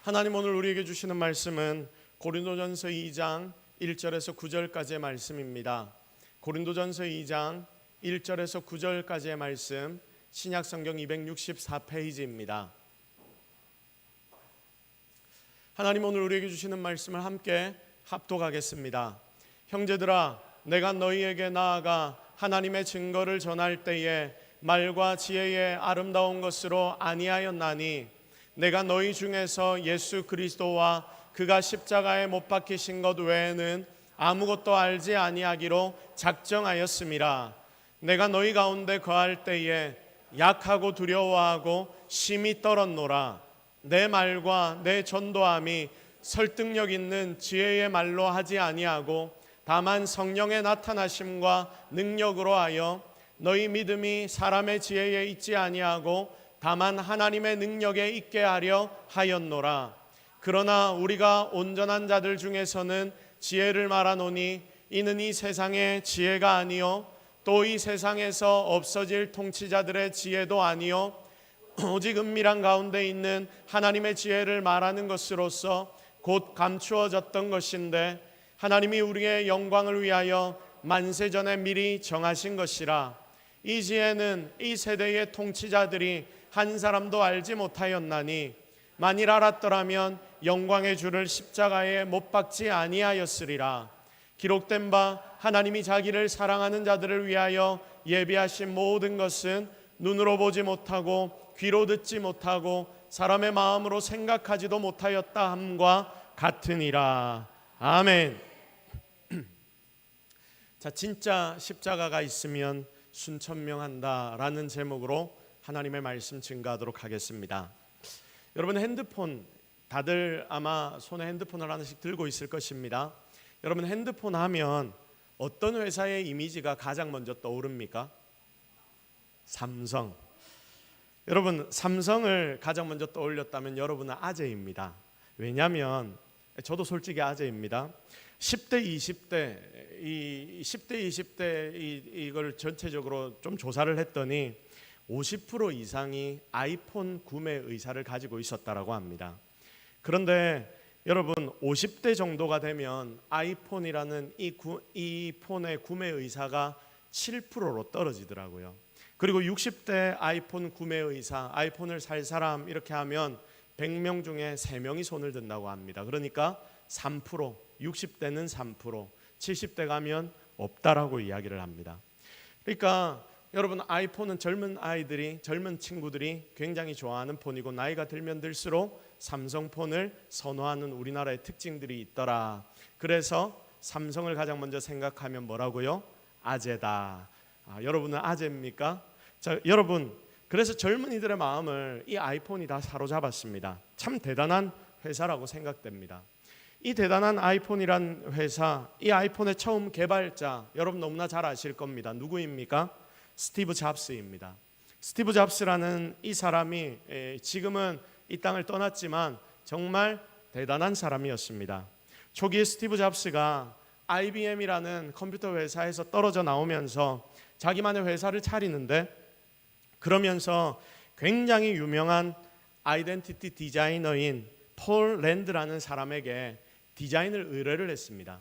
하나님 오늘 우리에게 주시는 말씀은 고린도전서 2장 1절에서 9절까지의 말씀입니다. 고린도전서 2장 1절에서 9절까지의 말씀, 신약성경 264페이지입니다. 하나님 오늘 우리에게 주시는 말씀을 함께 합독하겠습니다. 형제들아, 내가 너희에게 나아가 하나님의 증거를 전할 때에 말과 지혜의 아름다운 것으로 아니하였나니 내가 너희 중에서 예수 그리스도와 그가 십자가에 못 박히신 것 외에는 아무것도 알지 아니하기로 작정하였음이라. 내가 너희 가운데 거할 때에 약하고 두려워하고 심히 떨었노라. 내 말과 내 전도함이 설득력 있는 지혜의 말로 하지 아니하고 다만 성령의 나타나심과 능력으로 하여 너희 믿음이 사람의 지혜에 있지 아니하고 다만 하나님의 능력에 있게 하려 하였노라. 그러나 우리가 온전한 자들 중에서는 지혜를 말하노니 이는 이 세상의 지혜가 아니요 또 이 세상에서 없어질 통치자들의 지혜도 아니요 오직 은밀한 가운데 있는 하나님의 지혜를 말하는 것으로서 곧 감추어졌던 것인데 하나님이 우리의 영광을 위하여 만세전에 미리 정하신 것이라. 이 지혜는 이 세대의 통치자들이 한 사람도 알지 못하였나니 만일 알았더라면 영광의 주를 십자가에 못 박지 아니하였으리라. 기록된 바 하나님이 자기를 사랑하는 자들을 위하여 예비하신 모든 것은 눈으로 보지 못하고 귀로 듣지 못하고 사람의 마음으로 생각하지도 못하였다 함과 같으니라. 아멘. 자, 진짜 십자가가 있으면 순천명한다라는 제목으로 하나님의 말씀 증거하도록 하겠습니다. 여러분, 핸드폰, 다들 아마 손에 핸드폰을 하나씩 들고 있을 것입니다. 여러분, 핸드폰 하면 어떤 회사의 이미지가 가장 먼저 떠오릅니까? 삼성. 여러분, 삼성을 가장 먼저 떠올렸다면 여러분은 아재입니다. 왜냐하면 저도 솔직히 아재입니다. 10대, 20대, 이 10대, 20대 이걸 전체적으로 좀 조사를 했더니 50% 이상이 아이폰 구매 의사를 가지고 있었다라고 합니다. 그런데 여러분, 50대 정도가 되면 아이폰이라는 이 폰의 구매 의사가 7%로 떨어지더라고요. 그리고 60대 아이폰 구매 의사, 아이폰을 살 사람 이렇게 하면 100명 중에 3명이 손을 든다고 합니다. 그러니까 3%, 60대는 3%, 70대 가면 없다라고 이야기를 합니다. 그러니까 여러분, 아이폰은 젊은 아이들이, 젊은 친구들이 굉장히 좋아하는 폰이고 나이가 들면 들수록 삼성폰을 선호하는 우리나라의 특징들이 있더라. 그래서 삼성을 가장 먼저 생각하면 뭐라고요? 아재다. 여러분은 아재입니까? 자, 여러분, 그래서 젊은이들의 마음을 이 아이폰이 다 사로잡았습니다. 참 대단한 회사라고 생각됩니다. 이 대단한 아이폰이란 회사, 이 아이폰의 처음 개발자, 여러분 너무나 잘 아실 겁니다. 누구입니까? 스티브 잡스입니다. 스티브 잡스라는 이 사람이 지금은 이 땅을 떠났지만 정말 대단한 사람이었습니다. 초기에 스티브 잡스가 IBM이라는 컴퓨터 회사에서 떨어져 나오면서 자기만의 회사를 차리는데, 그러면서 굉장히 유명한 아이덴티티 디자이너인 폴 랜드라는 사람에게 디자인을 의뢰를 했습니다.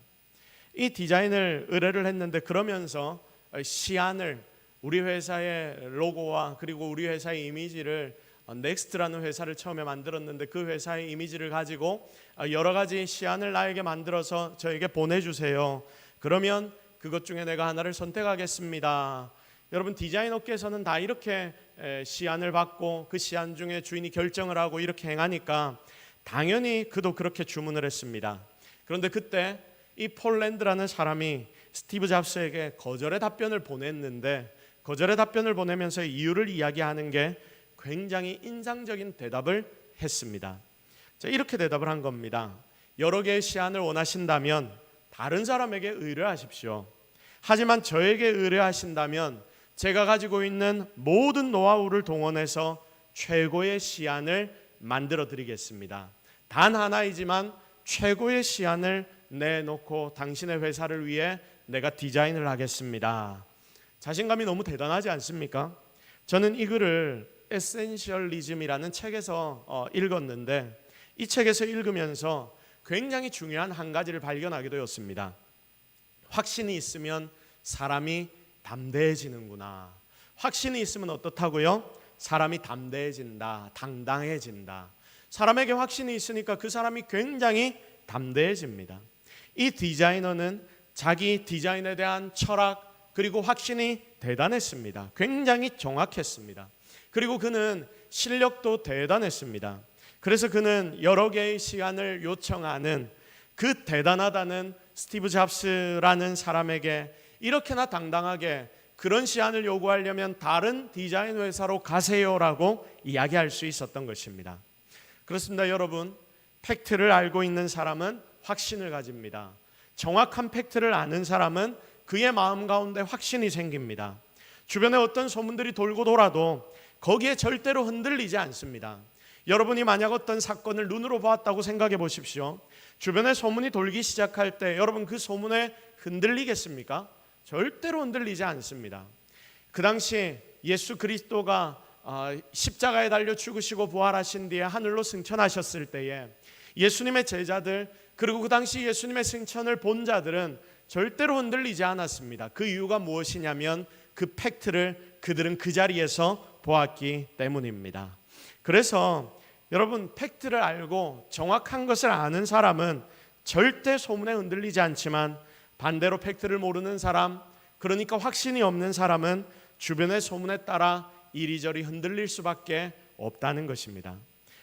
이 디자인을 의뢰를 했는데, 그러면서 시안을, 우리 회사의 로고와 그리고 우리 회사의 이미지를, 넥스트라는 회사를 처음에 만들었는데 그 회사의 이미지를 가지고 여러 가지 시안을 나에게 만들어서 저에게 보내주세요. 그러면 그것 중에 내가 하나를 선택하겠습니다. 여러분, 디자인 업계에서는 다 이렇게 시안을 받고 그 시안 중에 주인이 결정을 하고 이렇게 행하니까 당연히 그도 그렇게 주문을 했습니다. 그런데 그때 이 폴랜드라는 사람이 스티브 잡스에게 거절의 답변을 보냈는데, 거절의 답변을 보내면서 이유를 이야기하는 게 굉장히 인상적인 대답을 했습니다. 자, 이렇게 대답을 한 겁니다. 여러 개의 시안을 원하신다면 다른 사람에게 의뢰하십시오. 하지만 저에게 의뢰하신다면 제가 가지고 있는 모든 노하우를 동원해서 최고의 시안을 만들어 드리겠습니다. 단 하나이지만 최고의 시안을 내놓고 당신의 회사를 위해 내가 디자인을 하겠습니다. 자신감이 너무 대단하지 않습니까? 저는 이 글을 에센셜리즘이라는 책에서 읽었는데, 이 책에서 읽으면서 굉장히 중요한 한 가지를 발견하게 되었습니다. 확신이 있으면 사람이 담대해지는구나. 확신이 있으면 어떻다고요? 사람이 담대해진다, 당당해진다. 사람에게 확신이 있으니까 그 사람이 굉장히 담대해집니다. 이 디자이너는 자기 디자인에 대한 철학 그리고 확신이 대단했습니다. 굉장히 정확했습니다. 그리고 그는 실력도 대단했습니다. 그래서 그는 여러 개의 시간을 요청하는 그 대단하다는 스티브 잡스라는 사람에게 이렇게나 당당하게 그런 시안을 요구하려면 다른 디자인 회사로 가세요라고 이야기할 수 있었던 것입니다. 그렇습니다. 여러분, 팩트를 알고 있는 사람은 확신을 가집니다. 정확한 팩트를 아는 사람은 그의 마음 가운데 확신이 생깁니다. 주변에 어떤 소문들이 돌고 돌아도 거기에 절대로 흔들리지 않습니다. 여러분이 만약 어떤 사건을 눈으로 보았다고 생각해 보십시오. 주변에 소문이 돌기 시작할 때 여러분 그 소문에 흔들리겠습니까? 절대로 흔들리지 않습니다. 그 당시 예수 그리스도가 십자가에 달려 죽으시고 부활하신 뒤에 하늘로 승천하셨을 때에 예수님의 제자들 그리고 그 당시 예수님의 승천을 본 자들은 절대로 흔들리지 않았습니다. 그 이유가 무엇이냐면 그 팩트를 그들은 그 자리에서 보았기 때문입니다. 그래서 여러분, 팩트를 알고 정확한 것을 아는 사람은 절대 소문에 흔들리지 않지만 반대로 팩트를 모르는 사람, 그러니까 확신이 없는 사람은 주변의 소문에 따라 이리저리 흔들릴 수밖에 없다는 것입니다.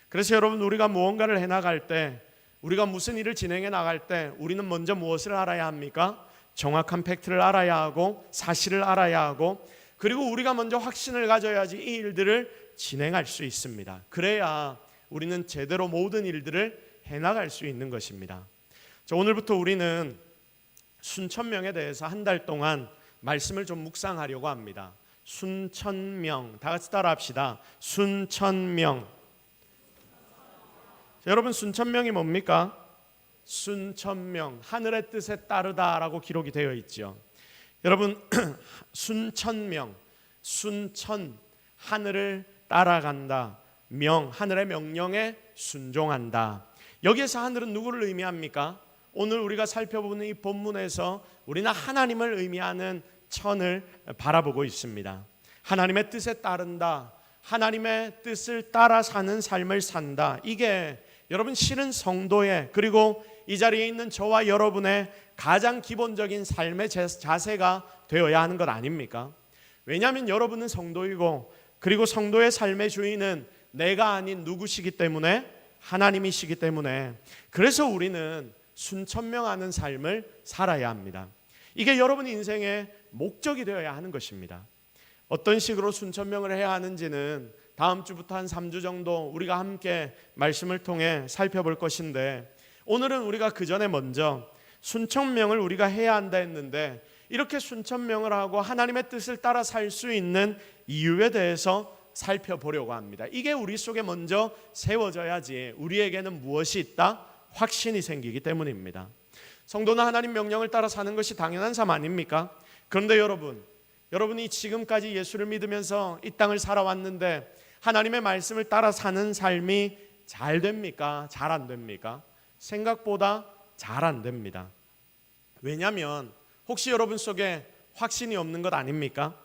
그래서 여러분, 우리가 무언가를 해나갈 때, 우리가 무슨 일을 진행해 나갈 때 우리는 먼저 무엇을 알아야 합니까? 정확한 팩트를 알아야 하고 사실을 알아야 하고 그리고 우리가 먼저 확신을 가져야지 이 일들을 진행할 수 있습니다. 그래야 우리는 제대로 모든 일들을 해나갈 수 있는 것입니다. 자, 오늘부터 우리는 순천명에 대해서 한 달 동안 말씀을 좀 묵상하려고 합니다. 순천명, 다 같이 따라합시다. 순천명. 자, 여러분, 순천명이 뭡니까? 순천명, 하늘의 뜻에 따르다라고 기록이 되어 있죠. 여러분, 순천명, 순천, 하늘을 따라간다. 명, 하늘의 명령에 순종한다. 여기에서 하늘은 누구를 의미합니까? 오늘 우리가 살펴보는 이 본문에서 우리는 하나님을 의미하는 천을 바라보고 있습니다. 하나님의 뜻에 따른다, 하나님의 뜻을 따라 사는 삶을 산다. 이게 여러분 실은 성도의 그리고 이 자리에 있는 저와 여러분의 가장 기본적인 삶의 자세가 되어야 하는 것 아닙니까? 왜냐하면 여러분은 성도이고 그리고 성도의 삶의 주인은 내가 아닌 누구시기 때문에 하나님이시기 때문에 그래서 우리는 순천명하는 삶을 살아야 합니다. 이게 여러분 인생의 목적이 되어야 하는 것입니다. 어떤 식으로 순천명을 해야 하는지는 다음 주부터 한 3주 정도 우리가 함께 말씀을 통해 살펴볼 것인데 오늘은 우리가 그 전에 먼저 순천명을 우리가 해야 한다 했는데 이렇게 순천명을 하고 하나님의 뜻을 따라 살 수 있는 이유에 대해서 살펴보려고 합니다. 이게 우리 속에 먼저 세워져야지 우리에게는 무엇이 있다? 확신이 생기기 때문입니다. 성도는 하나님 명령을 따라 사는 것이 당연한 삶 아닙니까? 그런데 여러분이 지금까지 예수를 믿으면서 이 땅을 살아왔는데 하나님의 말씀을 따라 사는 삶이 잘 됩니까? 잘 안 됩니까? 생각보다 잘 안 됩니다. 왜냐하면 혹시 여러분 속에 확신이 없는 것 아닙니까?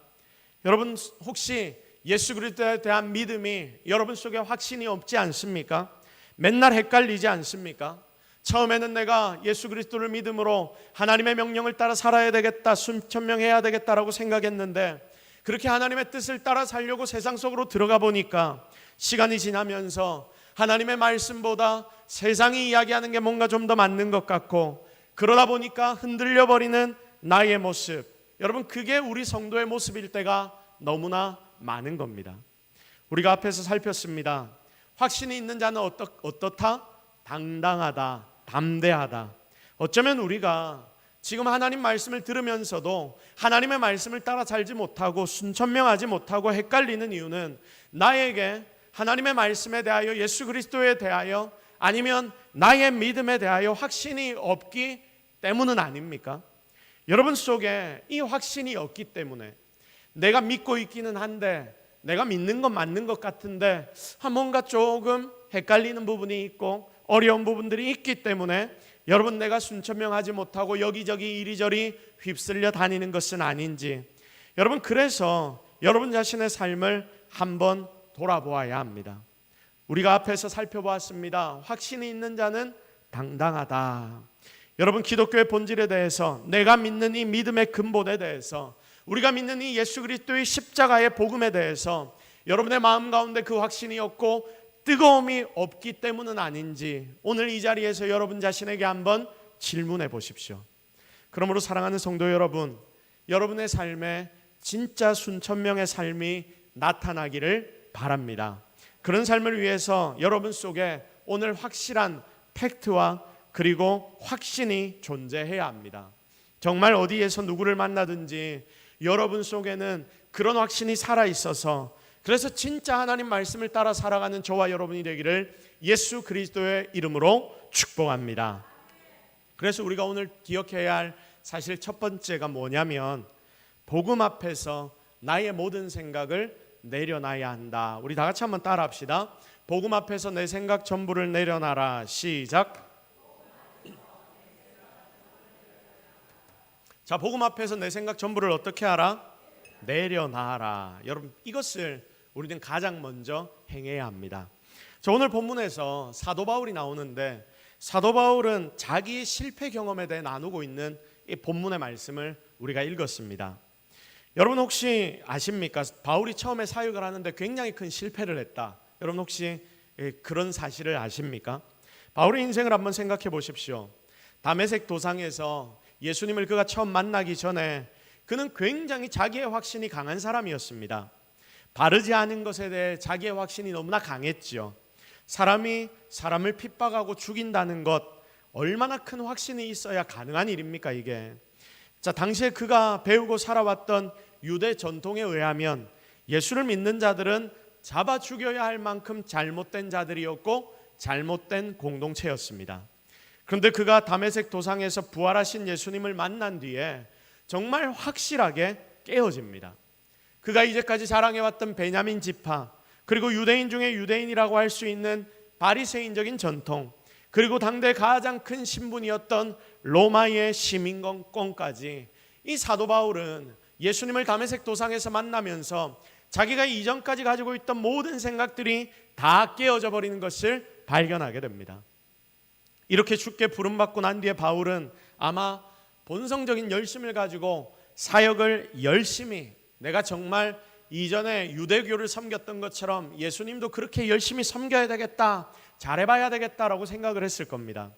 여러분 혹시 예수 그리스도에 대한 믿음이 여러분 속에 확신이 없지 않습니까? 맨날 헷갈리지 않습니까? 처음에는 내가 예수 그리스도를 믿음으로 하나님의 명령을 따라 살아야 되겠다, 순천명해야 되겠다라고 생각했는데 그렇게 하나님의 뜻을 따라 살려고 세상 속으로 들어가 보니까 시간이 지나면서 하나님의 말씀보다 세상이 이야기하는 게 뭔가 좀 더 맞는 것 같고 그러다 보니까 흔들려 버리는 나의 모습, 여러분 그게 우리 성도의 모습일 때가 너무나 많은 겁니다. 우리가 앞에서 살폈습니다. 확신이 있는 자는 어떻다? 당당하다, 담대하다. 어쩌면 우리가 지금 하나님 말씀을 들으면서도 하나님의 말씀을 따라 살지 못하고 순천명하지 못하고 헷갈리는 이유는 나에게 하나님의 말씀에 대하여 예수 그리스도에 대하여 아니면 나의 믿음에 대하여 확신이 없기 때문은 아닙니까? 여러분 속에 이 확신이 없기 때문에 내가 믿고 있기는 한데 내가 믿는 건 맞는 것 같은데 뭔가 조금 헷갈리는 부분이 있고 어려운 부분들이 있기 때문에 여러분 내가 순천명하지 못하고 여기저기 이리저리 휩쓸려 다니는 것은 아닌지, 여러분 그래서 여러분 자신의 삶을 한번 돌아보아야 합니다. 우리가 앞에서 살펴보았습니다. 확신이 있는 자는 당당하다. 여러분 기독교의 본질에 대해서, 내가 믿는 이 믿음의 근본에 대해서, 우리가 믿는 이 예수 그리스도의 십자가의 복음에 대해서 여러분의 마음 가운데 그 확신이 없고 뜨거움이 없기 때문은 아닌지 오늘 이 자리에서 여러분 자신에게 한번 질문해 보십시오. 그러므로 사랑하는 성도 여러분, 여러분의 삶에 진짜 순천명의 삶이 나타나기를 바랍니다. 그런 삶을 위해서 여러분 속에 오늘 확실한 팩트와 그리고 확신이 존재해야 합니다. 정말 어디에서 누구를 만나든지 여러분 속에는 그런 확신이 살아있어서, 그래서 진짜 하나님 말씀을 따라 살아가는 저와 여러분이 되기를 예수 그리스도의 이름으로 축복합니다. 그래서 우리가 오늘 기억해야 할 사실 첫 번째가 뭐냐면, 복음 앞에서 나의 모든 생각을 내려놔야 한다. 우리 다 같이 한번 따라 합시다. 복음 앞에서 내 생각 전부를 내려놔라. 시작. 자, 복음 앞에서 내 생각 전부를 어떻게 하라? 내려놔라. 여러분 이것을 우리는 가장 먼저 행해야 합니다. 자, 오늘 본문에서 사도 바울이 나오는데, 사도 바울은 자기의 실패 경험에 대해 나누고 있는 이 본문의 말씀을 우리가 읽었습니다. 여러분 혹시 아십니까? 바울이 처음에 사역을 하는데 굉장히 큰 실패를 했다. 여러분 혹시 그런 사실을 아십니까? 바울의 인생을 한번 생각해 보십시오. 다메섹 도상에서 예수님을 그가 처음 만나기 전에 그는 굉장히 자기의 확신이 강한 사람이었습니다. 바르지 않은 것에 대해 자기의 확신이 너무나 강했죠. 사람이 사람을 핍박하고 죽인다는 것, 얼마나 큰 확신이 있어야 가능한 일입니까 이게? 자, 당시에 그가 배우고 살아왔던 유대 전통에 의하면 예수를 믿는 자들은 잡아 죽여야 할 만큼 잘못된 자들이었고 잘못된 공동체였습니다. 그런데 그가 다메섹 도상에서 부활하신 예수님을 만난 뒤에 정말 확실하게 깨어집니다. 그가 이제까지 자랑해왔던 베냐민 지파, 그리고 유대인 중에 유대인이라고 할 수 있는 바리새인적인 전통, 그리고 당대 가장 큰 신분이었던 로마의 시민권까지, 이 사도 바울은 예수님을 다메섹 도상에서 만나면서 자기가 이전까지 가지고 있던 모든 생각들이 다 깨어져 버리는 것을 발견하게 됩니다. 이렇게 주께 부름받고 난 뒤에 바울은 아마 본성적인 열심을 가지고 사역을 열심히, 내가 정말 이전에 유대교를 섬겼던 것처럼 예수님도 그렇게 열심히 섬겨야 되겠다, 잘해봐야 되겠다라고 생각을 했을 겁니다.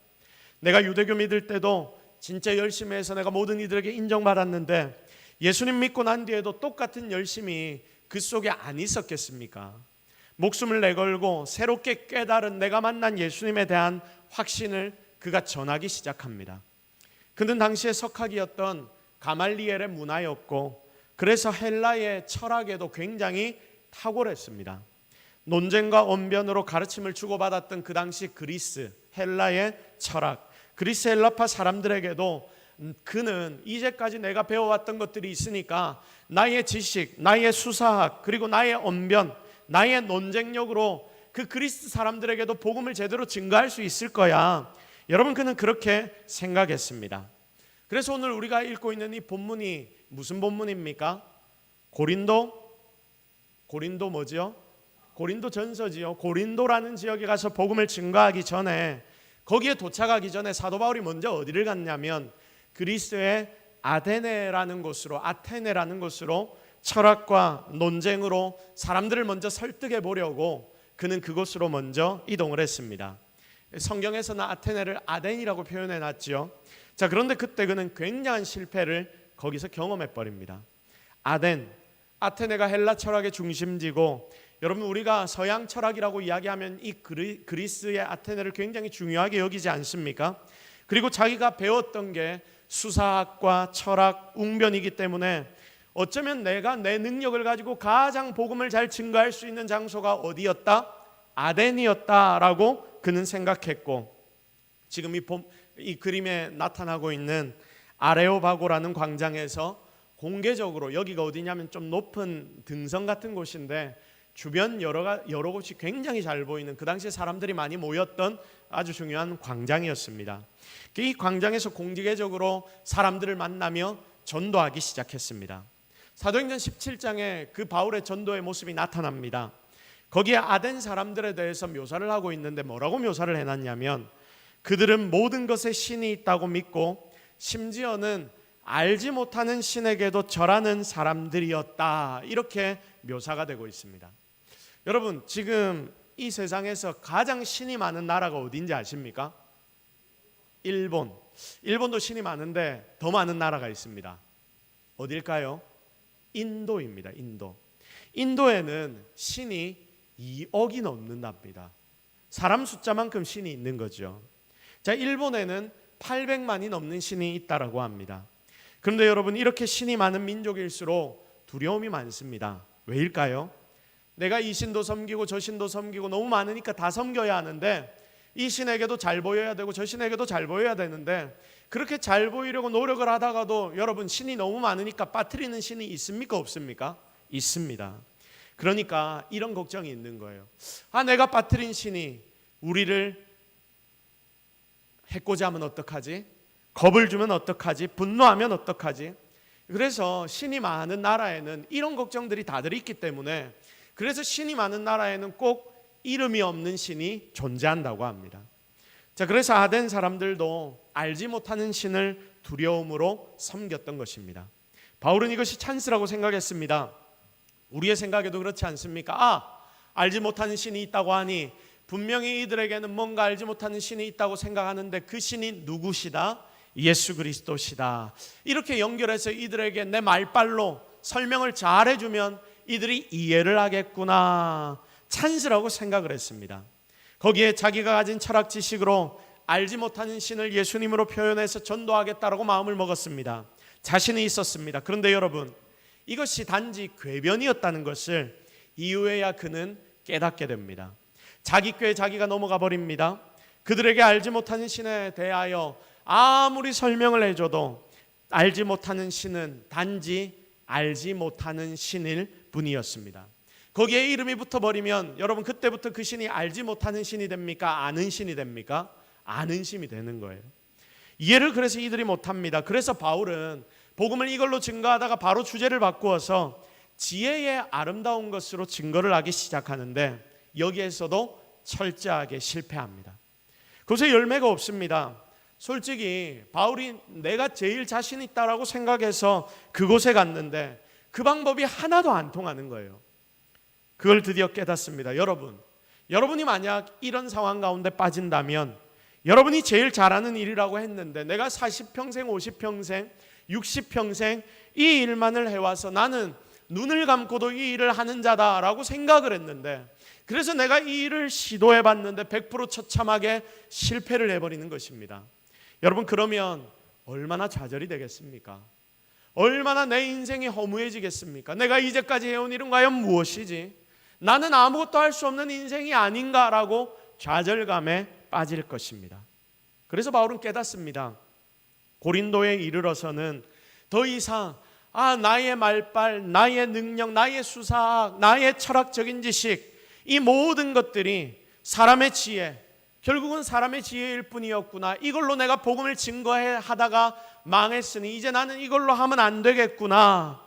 내가 유대교 믿을 때도 진짜 열심히 해서 내가 모든 이들에게 인정받았는데 예수님 믿고 난 뒤에도 똑같은 열심이 그 속에 안 있었겠습니까? 목숨을 내걸고 새롭게 깨달은 내가 만난 예수님에 대한 확신을 그가 전하기 시작합니다. 그는 당시에 석학이었던 가말리엘의 문화였고, 그래서 헬라의 철학에도 굉장히 탁월했습니다. 논쟁과 언변으로 가르침을 주고받았던 그 당시 그리스, 헬라의 철학, 그리스 헬라파 사람들에게도 그는 이제까지 내가 배워왔던 것들이 있으니까 나의 지식, 나의 수사학, 그리고 나의 언변, 나의 논쟁력으로 그 그리스 사람들에게도 복음을 제대로 증거할 수 있을 거야. 여러분 그는 그렇게 생각했습니다. 그래서 오늘 우리가 읽고 있는 이 본문이 무슨 본문입니까? 고린도 뭐지요? 고린도 전서지요. 고린도라는 지역에 가서 복음을 증거하기 전에, 거기에 도착하기 전에 사도 바울이 먼저 어디를 갔냐면 그리스의 아테네라는 곳으로 철학과 논쟁으로 사람들을 먼저 설득해 보려고 그는 그곳으로 먼저 이동을 했습니다. 성경에서는 아테네를 아덴이라고 표현해 놨죠. 자, 그런데 그때 그는 굉장한 실패를 거기서 경험해 버립니다. 아테네가 헬라 철학의 중심지고, 여러분 우리가 서양 철학이라고 이야기하면 이 그리스의 아테네를 굉장히 중요하게 여기지 않습니까? 그리고 자기가 배웠던 게 수사학과 철학, 웅변이기 때문에 어쩌면 내가 내 능력을 가지고 가장 복음을 잘 증거할 수 있는 장소가 어디였다? 아덴이었다라고 그는 생각했고, 지금 이 그림에 나타나고 있는 아레오바고라는 광장에서 공개적으로, 여기가 어디냐면 좀 높은 등성 같은 곳인데 주변 여러 곳이 굉장히 잘 보이는, 그 당시에 사람들이 많이 모였던 아주 중요한 광장이었습니다. 이 광장에서 공개적으로 사람들을 만나며 전도하기 시작했습니다. 사도행전 17장에 그 바울의 전도의 모습이 나타납니다. 거기에 아덴 사람들에 대해서 묘사를 하고 있는데 뭐라고 묘사를 해놨냐면, 그들은 모든 것에 신이 있다고 믿고 심지어는 알지 못하는 신에게도 절하는 사람들이었다, 이렇게 묘사가 되고 있습니다. 여러분, 지금 이 세상에서 가장 신이 많은 나라가 어딘지 아십니까? 일본. 일본도 신이 많은데 더 많은 나라가 있습니다. 어딜까요? 인도입니다. 인도에는 신이 2억이 넘는답니다. 사람 숫자만큼 신이 있는 거죠. 자, 일본에는 800만이 넘는 신이 있다라고 합니다. 그런데 여러분, 이렇게 신이 많은 민족일수록 두려움이 많습니다. 왜일까요? 내가 이 신도 섬기고 저 신도 섬기고 너무 많으니까 다 섬겨야 하는데, 이 신에게도 잘 보여야 되고 저 신에게도 잘 보여야 되는데, 그렇게 잘 보이려고 노력을 하다가도 여러분, 신이 너무 많으니까 빠뜨리는 신이 있습니까? 없습니까? 있습니다. 그러니까 이런 걱정이 있는 거예요. 내가 빠뜨린 신이 우리를 해코지 하면 어떡하지? 겁을 주면 어떡하지? 분노하면 어떡하지? 그래서 신이 많은 나라에는 이런 걱정들이 다들 있기 때문에, 그래서 신이 많은 나라에는 꼭 이름이 없는 신이 존재한다고 합니다. 자, 그래서 아덴 사람들도 알지 못하는 신을 두려움으로 섬겼던 것입니다. 바울은 이것이 찬스라고 생각했습니다. 우리의 생각에도 그렇지 않습니까? 알지 못하는 신이 있다고 하니 분명히 이들에게는 뭔가 알지 못하는 신이 있다고 생각하는데, 그 신이 누구시다? 예수 그리스도시다. 이렇게 연결해서 이들에게 내 말빨로 설명을 잘 해주면 이들이 이해를 하겠구나, 찬스라고 생각을 했습니다. 거기에 자기가 가진 철학 지식으로 알지 못하는 신을 예수님으로 표현해서 전도하겠다라고 마음을 먹었습니다. 자신이 있었습니다. 그런데 여러분, 이것이 단지 궤변이었다는 것을 이후에야 그는 깨닫게 됩니다. 자기 꾀에 자기가 넘어가 버립니다. 그들에게 알지 못하는 신에 대하여 아무리 설명을 해줘도 알지 못하는 신은 단지 알지 못하는 신일 뿐이었습니다. 거기에 이름이 붙어버리면 여러분, 그때부터 그 신이 알지 못하는 신이 됩니까? 아는 신이 됩니까? 아는 신이 되는 거예요. 이해를 그래서 이들이 못합니다. 그래서 바울은 복음을 이걸로 증거하다가 바로 주제를 바꾸어서 지혜의 아름다운 것으로 증거를 하기 시작하는데, 여기에서도 철저하게 실패합니다. 그것에 열매가 없습니다. 솔직히 바울이 내가 제일 자신 있다라고 생각해서 그곳에 갔는데 그 방법이 하나도 안 통하는 거예요. 그걸 드디어 깨닫습니다. 여러분이 만약 이런 상황 가운데 빠진다면, 여러분이 제일 잘하는 일이라고 했는데 내가 40평생, 50평생, 60평생 이 일만을 해와서 나는 눈을 감고도 이 일을 하는 자다라고 생각을 했는데, 그래서 내가 이 일을 시도해봤는데 100% 처참하게 실패를 해버리는 것입니다. 여러분, 그러면 얼마나 좌절이 되겠습니까? 얼마나 내 인생이 허무해지겠습니까? 내가 이제까지 해온 일은 과연 무엇이지? 나는 아무것도 할 수 없는 인생이 아닌가라고 좌절감에 빠질 것입니다. 그래서 바울은 깨닫습니다. 고린도에 이르러서는 더 이상 나의 말빨, 나의 능력, 나의 수사학, 나의 철학적인 지식, 이 모든 것들이 사람의 지혜, 결국은 사람의 지혜일 뿐이었구나. 이걸로 내가 복음을 증거하다가 망했으니 이제 나는 이걸로 하면 안 되겠구나.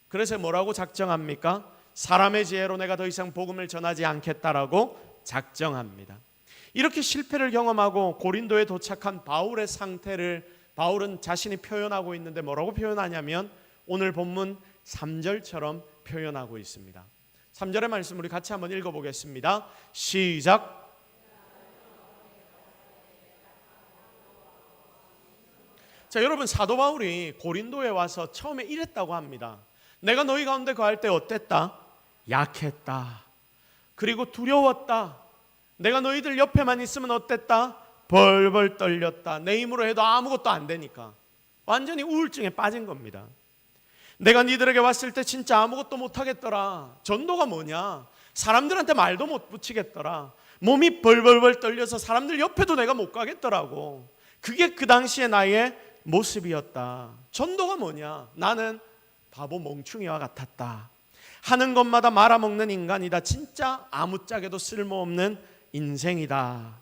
그래서 뭐라고 작정합니까? 사람의 지혜로 내가 더 이상 복음을 전하지 않겠다라고 작정합니다. 이렇게 실패를 경험하고 고린도에 도착한 바울의 상태를 바울은 자신이 표현하고 있는데 뭐라고 표현하냐면 오늘 본문 3절처럼 표현하고 있습니다. 3절의 말씀 우리 같이 한번 읽어보겠습니다. 시작. 자, 여러분, 사도 바울이 고린도에 와서 처음에 이랬다고 합니다. 내가 너희 가운데 거할 때 어땠다? 약했다. 그리고 두려웠다. 내가 너희들 옆에만 있으면 어땠다? 벌벌 떨렸다. 내 힘으로 해도 아무것도 안 되니까. 완전히 우울증에 빠진 겁니다. 내가 니들에게 왔을 때 진짜 아무것도 못하겠더라. 전도가 뭐냐? 사람들한테 말도 못 붙이겠더라. 몸이 벌벌벌 떨려서 사람들 옆에도 내가 못 가겠더라고. 그게 그 당시의 나의 모습이었다. 전도가 뭐냐? 나는 바보 멍충이와 같았다. 하는 것마다 말아먹는 인간이다. 진짜 아무짝에도 쓸모없는 인생이다.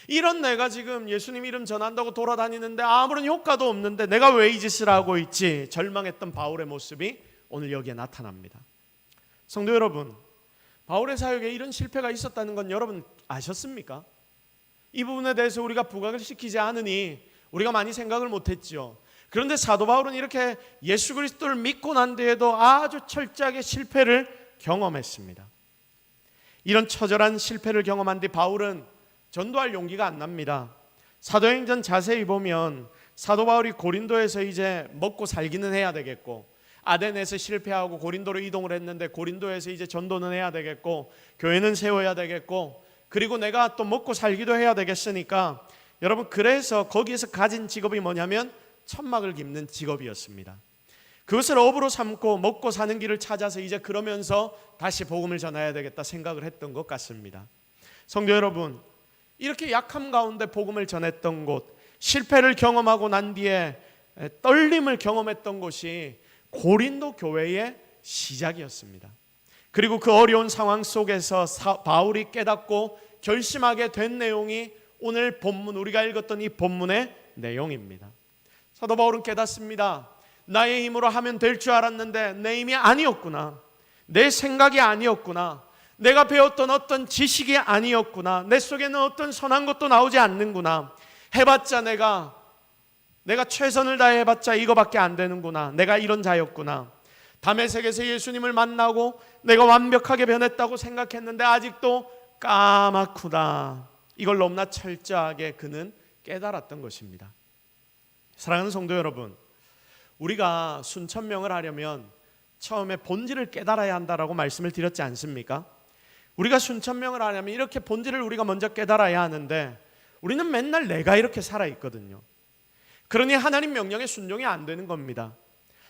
이런 내가 지금 예수님 이름 전한다고 돌아다니는데 아무런 효과도 없는데 내가 왜 이 짓을 하고 있지? 절망했던 바울의 모습이 오늘 여기에 나타납니다. 성도 여러분, 바울의 사역에 이런 실패가 있었다는 건 여러분 아셨습니까? 이 부분에 대해서 우리가 부각을 시키지 않으니 우리가 많이 생각을 못했지요. 그런데 사도 바울은 이렇게 예수 그리스도를 믿고 난 뒤에도 아주 철저하게 실패를 경험했습니다. 이런 처절한 실패를 경험한 뒤 바울은 전도할 용기가 안 납니다. 사도행전 자세히 보면 사도 바울이 고린도에서 이제 먹고 살기는 해야 되겠고, 아덴에서 실패하고 고린도로 이동을 했는데 고린도에서 이제 전도는 해야 되겠고, 교회는 세워야 되겠고, 그리고 내가 또 먹고 살기도 해야 되겠으니까, 여러분 그래서 거기에서 가진 직업이 뭐냐면 천막을 깁는 직업이었습니다. 그것을 업으로 삼고 먹고 사는 길을 찾아서 이제 그러면서 다시 복음을 전해야 되겠다 생각을 했던 것 같습니다. 성도 여러분, 이렇게 약함 가운데 복음을 전했던 곳, 실패를 경험하고 난 뒤에 떨림을 경험했던 곳이 고린도 교회의 시작이었습니다. 그리고 그 어려운 상황 속에서 바울이 깨닫고 결심하게 된 내용이 오늘 본문, 우리가 읽었던 이 본문의 내용입니다. 사도 바울은 깨닫습니다. 나의 힘으로 하면 될 줄 알았는데 내 힘이 아니었구나. 내 생각이 아니었구나. 내가 배웠던 어떤 지식이 아니었구나. 내 속에는 어떤 선한 것도 나오지 않는구나. 해봤자 내가 최선을 다해 해봤자 이거밖에 안 되는구나. 내가 이런 자였구나. 다메섹에서 예수님을 만나고 내가 완벽하게 변했다고 생각했는데 아직도 까맣구나. 이걸 너무나 철저하게 그는 깨달았던 것입니다. 사랑하는 성도 여러분, 우리가 순천명을 하려면 처음에 본질을 깨달아야 한다라고 말씀을 드렸지 않습니까? 우리가 순천명을 하려면 이렇게 본질을 우리가 먼저 깨달아야 하는데 우리는 맨날 내가 이렇게 살아있거든요. 그러니 하나님 명령에 순종이 안 되는 겁니다.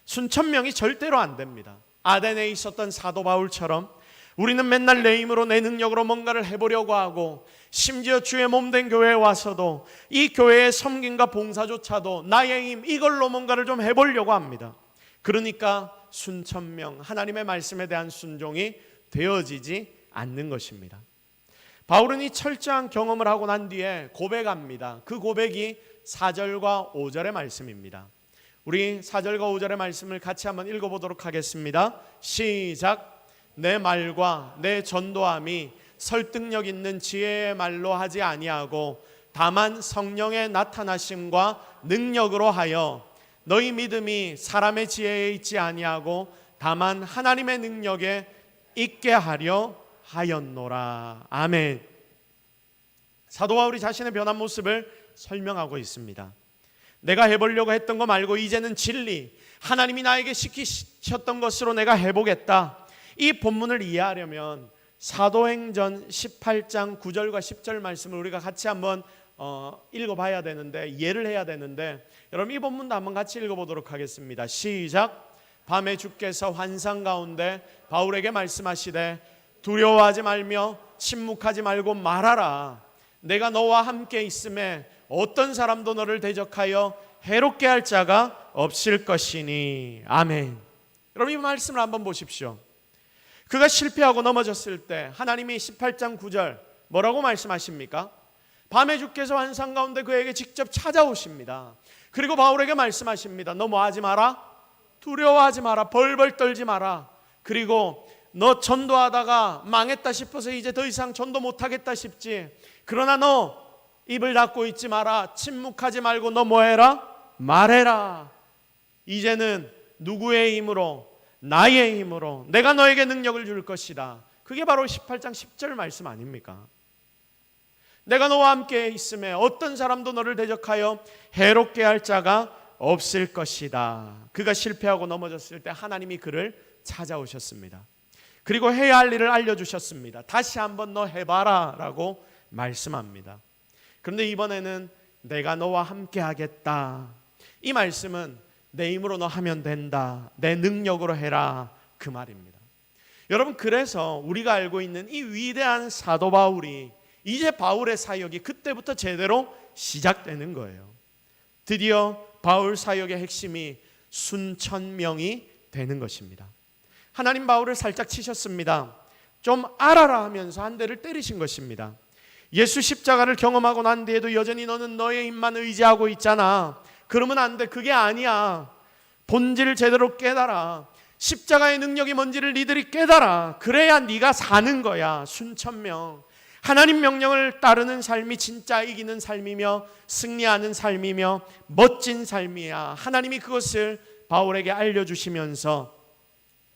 순천명이 절대로 안 됩니다. 아덴에 있었던 사도 바울처럼 우리는 맨날 내 힘으로 내 능력으로 뭔가를 해보려고 하고, 심지어 주의 몸된 교회에 와서도 이 교회의 섬김과 봉사조차도 나의 힘 이걸로 뭔가를 좀 해보려고 합니다. 그러니까 순천명, 하나님의 말씀에 대한 순종이 되어지지 않는 것입니다. 바울은 이 철저한 경험을 하고 난 뒤에 고백합니다. 그 고백이 4절과 5절의 말씀입니다. 우리 4절과 5절의 말씀을 같이 한번 읽어보도록 하겠습니다. 시작. 내 말과 내 전도함이 설득력 있는 지혜의 말로 하지 아니하고 다만 성령의 나타나심과 능력으로 하여 너희 믿음이 사람의 지혜에 있지 아니하고 다만 하나님의 능력에 있게 하려 하였노라. 아멘. 사도 바울이 자신의 변한 모습을 설명하고 있습니다. 내가 해보려고 했던 거 말고 이제는 진리, 하나님이 나에게 시키셨던 것으로 내가 해보겠다. 이 본문을 이해하려면 사도행전 18장 9절과 10절 말씀을 우리가 같이 한번 읽어봐야 되는데, 이해를 해야 되는데, 여러분 이 본문도 한번 같이 읽어보도록 하겠습니다. 시작. 밤에 주께서 환상 가운데 바울에게 말씀하시되 두려워하지 말며 침묵하지 말고 말하라. 내가 너와 함께 있음에 어떤 사람도 너를 대적하여 해롭게 할 자가 없을 것이니. 아멘. 여러분 이 말씀을 한번 보십시오. 그가 실패하고 넘어졌을 때 하나님이 18장 9절 뭐라고 말씀하십니까? 밤에 주께서 환상 가운데 그에게 직접 찾아오십니다. 그리고 바울에게 말씀하십니다. 너 뭐 하지 마라? 두려워하지 마라. 벌벌 떨지 마라. 그리고 너 전도하다가 망했다 싶어서 이제 더 이상 전도 못하겠다 싶지. 그러나 너 입을 닫고 있지 마라. 침묵하지 말고 너 뭐 해라? 말해라. 이제는 누구의 힘으로? 나의 힘으로 내가 너에게 능력을 줄 것이다. 그게 바로 18장 10절 말씀 아닙니까? 내가 너와 함께 있음에 어떤 사람도 너를 대적하여 해롭게 할 자가 없을 것이다. 그가 실패하고 넘어졌을 때 하나님이 그를 찾아오셨습니다. 그리고 해야 할 일을 알려주셨습니다. 다시 한번 너 해봐라 라고 말씀합니다. 그런데 이번에는 내가 너와 함께 하겠다. 이 말씀은 내 힘으로 너 하면 된다. 내 능력으로 해라. 그 말입니다. 여러분 그래서 우리가 알고 있는 이 위대한 사도 바울이 이제 바울의 사역이 그때부터 제대로 시작되는 거예요. 드디어 바울 사역의 핵심이 순천명이 되는 것입니다. 하나님 바울을 살짝 치셨습니다. 좀 알아라 하면서 한 대를 때리신 것입니다. 예수 십자가를 경험하고 난 뒤에도 여전히 너는 너의 힘만 의지하고 있잖아. 그러면 안 돼. 그게 아니야. 본질을 제대로 깨달아. 십자가의 능력이 뭔지를 니들이 깨달아. 그래야 네가 사는 거야. 순천명. 하나님 명령을 따르는 삶이 진짜 이기는 삶이며 승리하는 삶이며 멋진 삶이야. 하나님이 그것을 바울에게 알려주시면서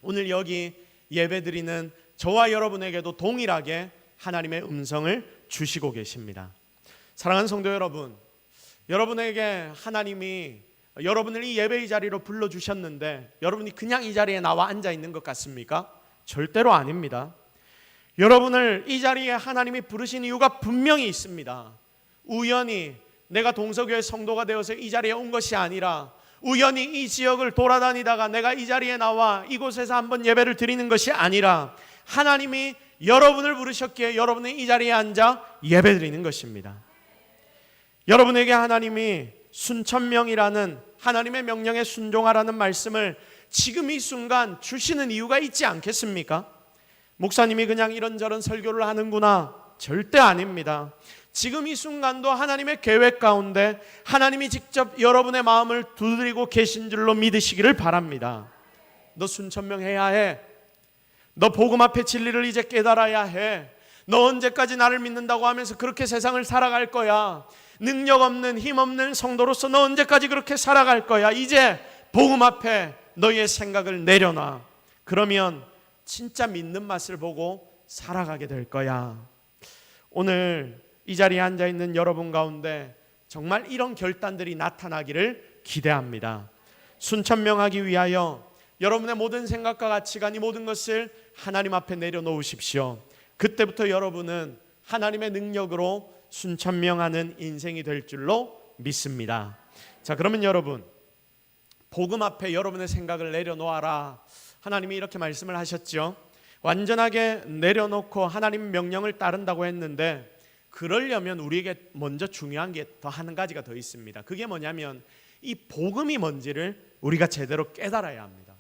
오늘 여기 예배드리는 저와 여러분에게도 동일하게 하나님의 음성을 주시고 계십니다. 사랑하는 성도 여러분, 여러분에게 하나님이 여러분을 이 예배의 자리로 불러주셨는데 여러분이 그냥 이 자리에 나와 앉아 있는 것 같습니까? 절대로 아닙니다. 여러분을 이 자리에 하나님이 부르신 이유가 분명히 있습니다. 우연히 내가 동서교회 성도가 되어서 이 자리에 온 것이 아니라 우연히 이 지역을 돌아다니다가 내가 이 자리에 나와 이곳에서 한번 예배를 드리는 것이 아니라 하나님이 여러분을 부르셨기에 여러분이 이 자리에 앉아 예배 드리는 것입니다. 여러분에게 하나님이 순천명이라는 하나님의 명령에 순종하라는 말씀을 지금 이 순간 주시는 이유가 있지 않겠습니까? 목사님이 그냥 이런저런 설교를 하는구나. 절대 아닙니다. 지금 이 순간도 하나님의 계획 가운데 하나님이 직접 여러분의 마음을 두드리고 계신 줄로 믿으시기를 바랍니다. 너 순천명해야 해. 너 복음 앞에 진리를 이제 깨달아야 해. 너 언제까지 나를 믿는다고 하면서 그렇게 세상을 살아갈 거야. 능력 없는 힘 없는 성도로서 너 언제까지 그렇게 살아갈 거야. 이제 복음 앞에 너의 생각을 내려놔. 그러면 진짜 믿는 맛을 보고 살아가게 될 거야. 오늘 이 자리에 앉아있는 여러분 가운데 정말 이런 결단들이 나타나기를 기대합니다. 순천명하기 위하여 여러분의 모든 생각과 가치관, 이 모든 것을 하나님 앞에 내려놓으십시오. 그때부터 여러분은 하나님의 능력으로 순천명하는 인생이 될 줄로 믿습니다. 자, 그러면 여러분, 복음 앞에 여러분의 생각을 내려놓아라. 하나님이 이렇게 말씀을 하셨죠. 완전하게 내려놓고 하나님 명령을 따른다고 했는데 그러려면 우리에게 먼저 중요한 게 더 한 가지가 더 있습니다. 그게 뭐냐면 이 복음이 뭔지를 우리가 제대로 깨달아야 합니다.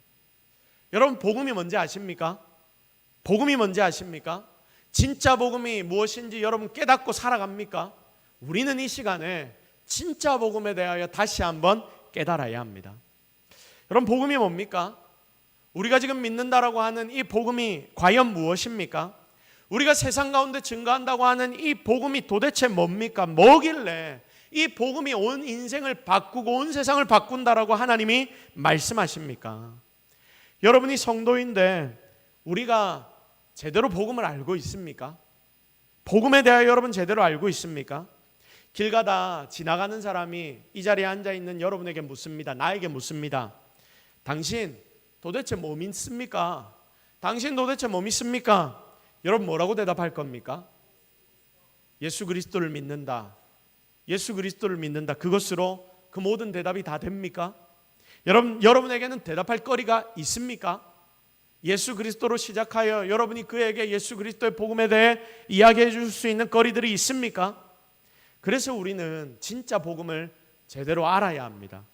여러분, 복음이 뭔지 아십니까? 복음이 뭔지 아십니까? 진짜 복음이 무엇인지 여러분 깨닫고 살아갑니까? 우리는 이 시간에 진짜 복음에 대하여 다시 한번 깨달아야 합니다. 여러분, 복음이 뭡니까? 우리가 지금 믿는다라고 하는 이 복음이 과연 무엇입니까? 우리가 세상 가운데 증거한다고 하는 이 복음이 도대체 뭡니까? 뭐길래 이 복음이 온 인생을 바꾸고 온 세상을 바꾼다라고 하나님이 말씀하십니까? 여러분이 성도인데 우리가 제대로 복음을 알고 있습니까? 복음에 대하여 여러분 제대로 알고 있습니까? 길 가다 지나가는 사람이 이 자리에 앉아있는 여러분에게 묻습니다. 나에게 묻습니다. 당신 도대체 뭐 믿습니까? 당신 도대체 뭐 믿습니까? 여러분 뭐라고 대답할 겁니까? 예수 그리스도를 믿는다. 예수 그리스도를 믿는다. 그것으로 그 모든 대답이 다 됩니까? 여러분에게는 대답할 거리가 있습니까? 예수 그리스도로 시작하여 여러분이 그에게 예수 그리스도의 복음에 대해 이야기해 줄 수 있는 거리들이 있습니까? 그래서 우리는 진짜 복음을 제대로 알아야 합니다.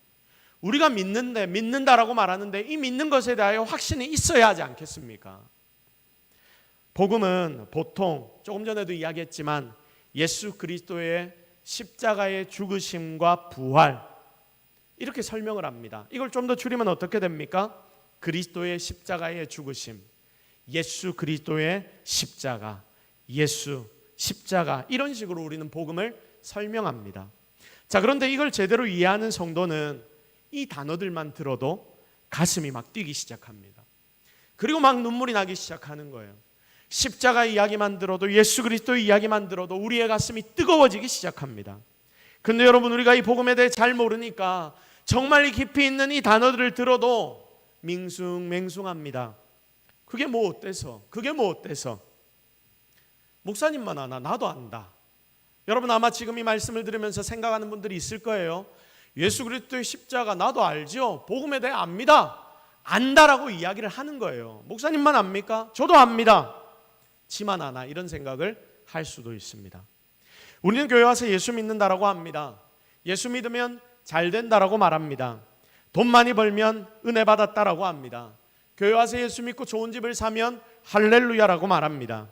우리가 믿는다라고 말하는데 이 믿는 것에 대하여 확신이 있어야 하지 않겠습니까? 복음은 보통 조금 전에도 이야기했지만 예수 그리스도의 십자가의 죽으심과 부활, 이렇게 설명을 합니다. 이걸 좀 더 줄이면 어떻게 됩니까? 그리스도의 십자가의 죽으심, 예수 그리스도의 십자가, 예수 십자가, 이런 식으로 우리는 복음을 설명합니다. 자, 그런데 이걸 제대로 이해하는 성도는 이 단어들만 들어도 가슴이 막 뛰기 시작합니다. 그리고 막 눈물이 나기 시작하는 거예요. 십자가 이야기만 들어도, 예수 그리스도 이야기만 들어도 우리의 가슴이 뜨거워지기 시작합니다. 근데 여러분, 우리가 이 복음에 대해 잘 모르니까 정말 이 깊이 있는 이 단어들을 들어도 밍숭맹숭합니다. 그게 뭐 어때서? 그게 뭐 어때서? 목사님만 아나? 나도 안다. 여러분, 아마 지금 이 말씀을 들으면서 생각하는 분들이 있을 거예요. 예수 그리스도의 십자가 나도 알죠. 복음에 대해 압니다. 안다라고 이야기를 하는 거예요. 목사님만 압니까? 저도 압니다. 지만 아나, 이런 생각을 할 수도 있습니다. 우리는 교회 와서 예수 믿는다라고 합니다. 예수 믿으면 잘 된다라고 말합니다. 돈 많이 벌면 은혜 받았다라고 합니다. 교회 와서 예수 믿고 좋은 집을 사면 할렐루야라고 말합니다.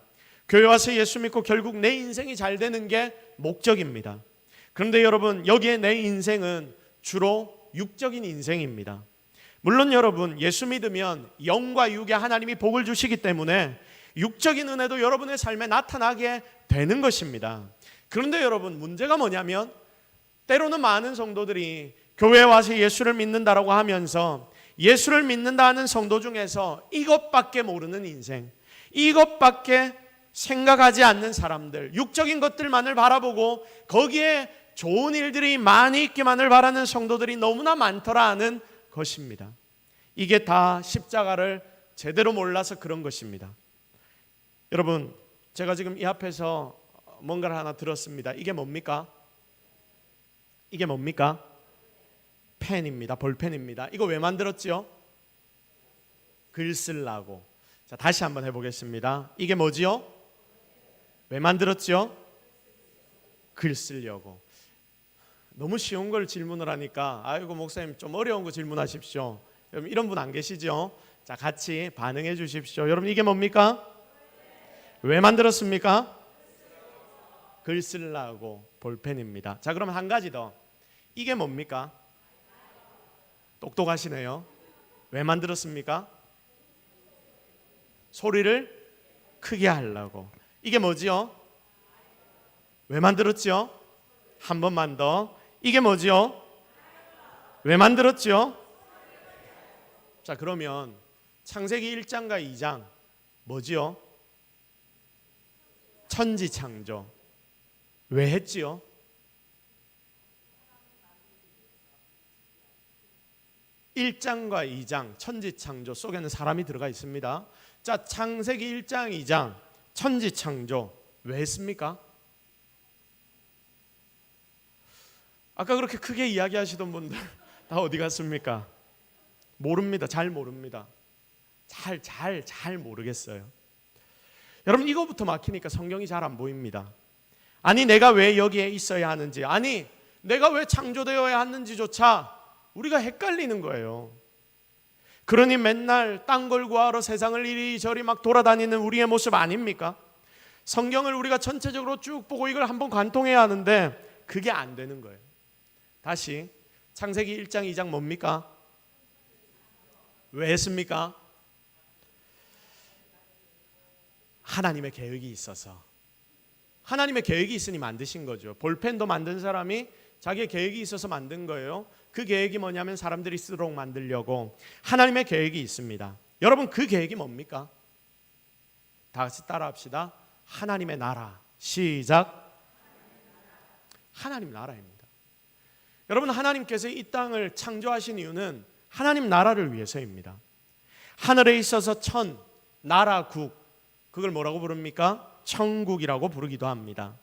교회 와서 예수 믿고 결국 내 인생이 잘 되는 게 목적입니다. 그런데 여러분, 여기에 내 인생은 주로 육적인 인생입니다. 물론 여러분, 예수 믿으면 영과 육에 하나님이 복을 주시기 때문에 육적인 은혜도 여러분의 삶에 나타나게 되는 것입니다. 그런데 여러분, 문제가 뭐냐면 때로는 많은 성도들이 교회에 와서 예수를 믿는다라고 하면서 예수를 믿는다는 성도 중에서 이것밖에 모르는 인생, 이것밖에 생각하지 않는 사람들, 육적인 것들만을 바라보고 거기에 좋은 일들이 많이 있기만을 바라는 성도들이 너무나 많더라 하는 것입니다. 이게 다 십자가를 제대로 몰라서 그런 것입니다. 여러분, 제가 지금 이 앞에서 뭔가를 하나 들었습니다. 이게 뭡니까? 이게 뭡니까? 펜입니다. 볼펜입니다. 이거 왜 만들었지요? 글 쓰려고. 자, 다시 한번 해보겠습니다. 이게 뭐지요? 왜 만들었지요? 글 쓰려고. 너무 쉬운 걸 질문을 하니까 아이고 목사님 좀 어려운 거 질문하십시오. 여러분, 이런 분 안 계시죠? 자, 같이 반응해 주십시오. 여러분, 이게 뭡니까? 왜 만들었습니까? 글 쓰려고 볼펜입니다. 자, 그럼 한 가지 더. 이게 뭡니까? 똑똑하시네요. 왜 만들었습니까? 소리를 크게 하려고. 이게 뭐지요? 왜 만들었지요? 한 번만 더. 이게 뭐지요? 왜 만들었지요? 자, 그러면 창세기 1장과 2장 뭐지요? 천지창조. 왜 했지요? (1장과) (2장) 천지창조 속에는 사람이 들어가 있습니다. 자, 창세기 1장 2장 천지창조 왜 했습니까? 아까 그렇게 크게 이야기하시던 분들 다 어디 갔습니까? 모릅니다. 잘 모릅니다. 잘 모르겠어요. 여러분, 이거부터 막히니까 성경이 잘 안 보입니다. 아니, 내가 왜 여기에 있어야 하는지, 아니 내가 왜 창조되어야 하는지조차 우리가 헷갈리는 거예요. 그러니 맨날 딴 걸 구하러 세상을 이리저리 막 돌아다니는 우리의 모습 아닙니까? 성경을 우리가 전체적으로 쭉 보고 이걸 한번 관통해야 하는데 그게 안 되는 거예요. 다시 창세기 1장 2장 뭡니까? 왜 했습니까? 하나님의 계획이 있어서. 하나님의 계획이 있으니 만드신 거죠. 볼펜도 만든 사람이 자기의 계획이 있어서 만든 거예요. 그 계획이 뭐냐면 사람들이 쓰도록 만들려고 하나님의 계획이 있습니다. 여러분, 그 계획이 뭡니까? 다 같이 따라합시다. 하나님의 나라. 시작. 하나님 나라입니다. 여러분, 하나님께서 이 땅을 창조하신 이유는 하나님 나라를 위해서입니다. 하늘에 있어서 천, 나라, 국, 그걸 뭐라고 부릅니까? 천국이라고 부르기도 합니다.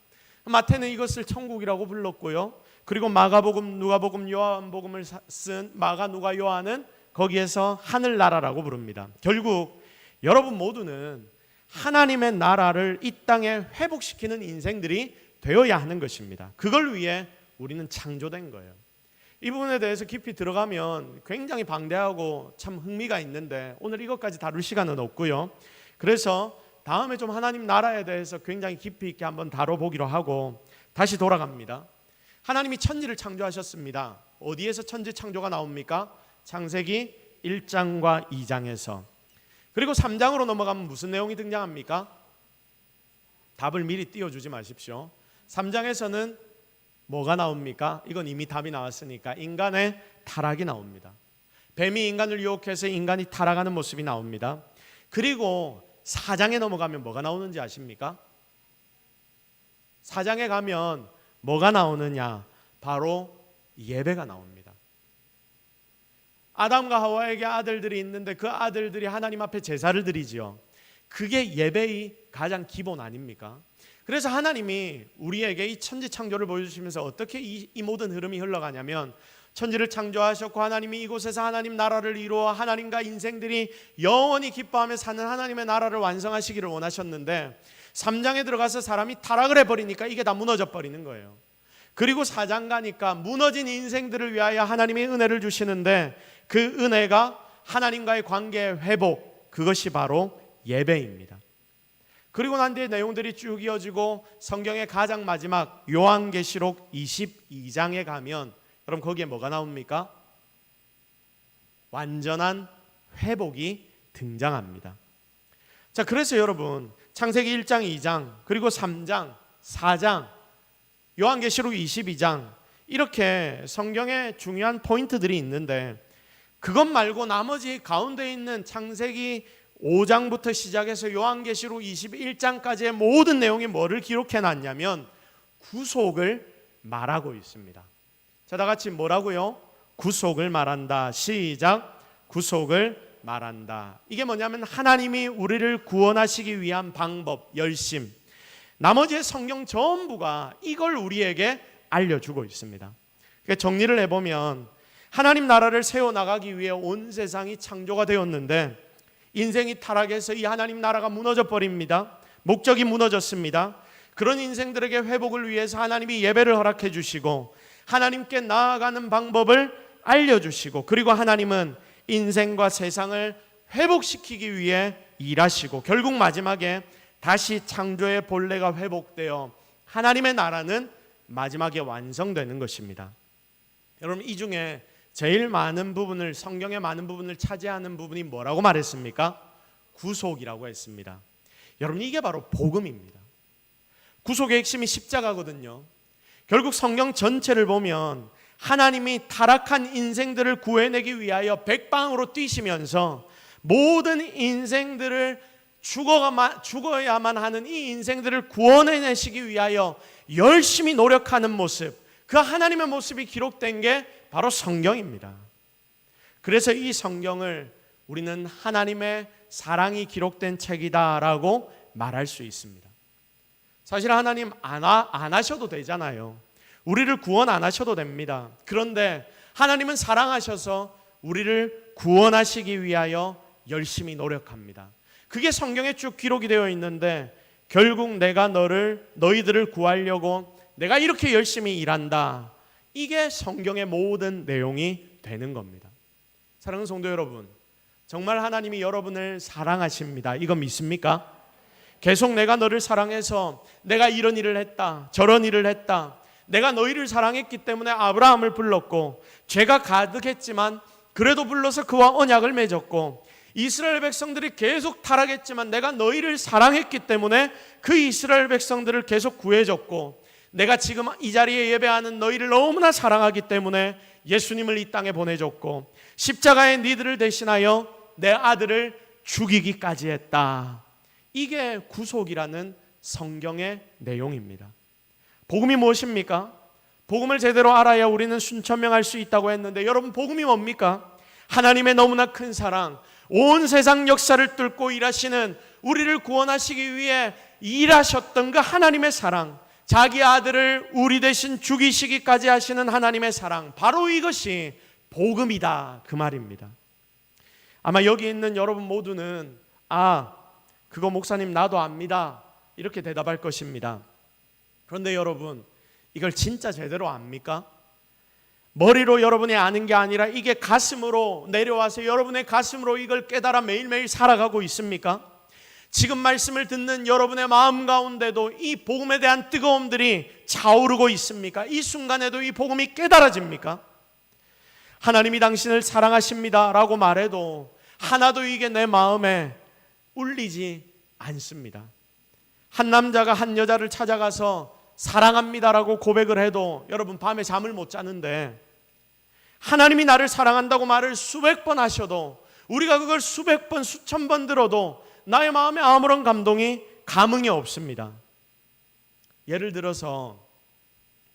마태는 이것을 천국이라고 불렀고요. 그리고 마가복음, 누가복음, 요한복음을 쓴 마가, 누가, 요한은 거기에서 하늘나라라고 부릅니다. 결국 여러분 모두는 하나님의 나라를 이 땅에 회복시키는 인생들이 되어야 하는 것입니다. 그걸 위해 우리는 창조된 거예요. 이 부분에 대해서 깊이 들어가면 굉장히 방대하고 참 흥미가 있는데 오늘 이것까지 다룰 시간은 없고요. 그래서 다음에 좀 하나님 나라에 대해서 굉장히 깊이 있게 한번 다뤄보기로 하고 다시 돌아갑니다. 하나님이 천지를 창조하셨습니다. 어디에서 천지 창조가 나옵니까? 창세기 1장과 2장에서. 그리고 3장으로 넘어가면 무슨 내용이 등장합니까? 답을 미리 띄워주지 마십시오. 3장에서는 뭐가 나옵니까? 이건 이미 답이 나왔으니까 인간의 타락이 나옵니다. 뱀이 인간을 유혹해서 인간이 타락하는 모습이 나옵니다. 그리고 4장에 넘어가면 뭐가 나오는지 아십니까? 4장에 가면 뭐가 나오느냐? 바로 예배가 나옵니다. 아담과 하와에게 아들들이 있는데 그 아들들이 하나님 앞에 제사를 드리지요. 그게 예배의 가장 기본 아닙니까? 그래서 하나님이 우리에게 이 천지 창조를 보여주시면서 어떻게 이 모든 흐름이 흘러가냐면 천지를 창조하셨고 하나님이 이곳에서 하나님 나라를 이루어 하나님과 인생들이 영원히 기뻐하며 사는 하나님의 나라를 완성하시기를 원하셨는데 3장에 들어가서 사람이 타락을 해버리니까 이게 다 무너져 버리는 거예요. 그리고 4장 가니까 무너진 인생들을 위하여 하나님이 은혜를 주시는데 그 은혜가 하나님과의 관계 회복, 그것이 바로 예배입니다. 그리고 난 뒤에 내용들이 쭉 이어지고 성경의 가장 마지막 요한계시록 22장에 가면 여러분 거기에 뭐가 나옵니까? 완전한 회복이 등장합니다. 자, 그래서 여러분 창세기 1장, 2장, 그리고 3장, 4장, 요한계시록 22장 이렇게 성경에 중요한 포인트들이 있는데 그것 말고 나머지 가운데 있는 창세기 5장부터 시작해서 요한계시록 21장까지의 모든 내용이 뭐를 기록해 놨냐면 구속을 말하고 있습니다. 자, 다 같이 뭐라고요? 구속을 말한다. 시작. 구속을 말한다. 이게 뭐냐면 하나님이 우리를 구원하시기 위한 방법, 열심. 나머지의 성경 전부가 이걸 우리에게 알려주고 있습니다. 그러니까 정리를 해보면 하나님 나라를 세워나가기 위해 온 세상이 창조가 되었는데 인생이 타락해서 이 하나님 나라가 무너져 버립니다. 목적이 무너졌습니다. 그런 인생들에게 회복을 위해서 하나님이 예배를 허락해 주시고 하나님께 나아가는 방법을 알려주시고 그리고 하나님은 인생과 세상을 회복시키기 위해 일하시고 결국 마지막에 다시 창조의 본래가 회복되어 하나님의 나라는 마지막에 완성되는 것입니다. 여러분 이 중에 제일 많은 부분을 성경의 많은 부분을 차지하는 부분이 뭐라고 말했습니까? 구속이라고 했습니다. 여러분 이게 바로 복음입니다. 구속의 핵심이 십자가거든요. 결국 성경 전체를 보면 하나님이 타락한 인생들을 구해내기 위하여 백방으로 뛰시면서 모든 인생들을 죽어야만 하는 이 인생들을 구원해내시기 위하여 열심히 노력하는 모습, 그 하나님의 모습이 기록된 게 바로 성경입니다. 그래서 이 성경을 우리는 하나님의 사랑이 기록된 책이다라고 말할 수 있습니다. 사실 하나님 안 하셔도 되잖아요. 우리를 구원 안 하셔도 됩니다. 그런데 하나님은 사랑하셔서 우리를 구원하시기 위하여 열심히 노력합니다. 그게 성경에 쭉 기록이 되어 있는데 결국 내가 너희들을 구하려고 내가 이렇게 열심히 일한다. 이게 성경의 모든 내용이 되는 겁니다. 사랑하는 성도 여러분, 정말 하나님이 여러분을 사랑하십니다. 이거 믿습니까? 계속 내가 너를 사랑해서 내가 이런 일을 했다, 저런 일을 했다. 내가 너희를 사랑했기 때문에 아브라함을 불렀고 죄가 가득했지만 그래도 불러서 그와 언약을 맺었고 이스라엘 백성들이 계속 타락했지만 내가 너희를 사랑했기 때문에 그 이스라엘 백성들을 계속 구해줬고 내가 지금 이 자리에 예배하는 너희를 너무나 사랑하기 때문에 예수님을 이 땅에 보내줬고 십자가에 니들을 대신하여 내 아들을 죽이기까지 했다. 이게 구속이라는 성경의 내용입니다. 복음이 무엇입니까? 복음을 제대로 알아야 우리는 순천명할 수 있다고 했는데 여러분 복음이 뭡니까? 하나님의 너무나 큰 사랑, 온 세상 역사를 뚫고 일하시는 우리를 구원하시기 위해 일하셨던 그 하나님의 사랑, 자기 아들을 우리 대신 죽이시기까지 하시는 하나님의 사랑, 바로 이것이 복음이다 그 말입니다. 아마 여기 있는 여러분 모두는 그거 목사님 나도 압니다 이렇게 대답할 것입니다. 그런데 여러분 이걸 진짜 제대로 압니까? 머리로 여러분이 아는 게 아니라 이게 가슴으로 내려와서 여러분의 가슴으로 이걸 깨달아 매일매일 살아가고 있습니까? 지금 말씀을 듣는 여러분의 마음 가운데도 이 복음에 대한 뜨거움들이 차오르고 있습니까? 이 순간에도 이 복음이 깨달아집니까? 하나님이 당신을 사랑하십니다 라고 말해도 하나도 이게 내 마음에 울리지 않습니다. 한 남자가 한 여자를 찾아가서 사랑합니다라고 고백을 해도 여러분 밤에 잠을 못 자는데 하나님이 나를 사랑한다고 말을 수백 번 하셔도 우리가 그걸 수백 번 수천 번 들어도 나의 마음에 아무런 감흥이 없습니다. 예를 들어서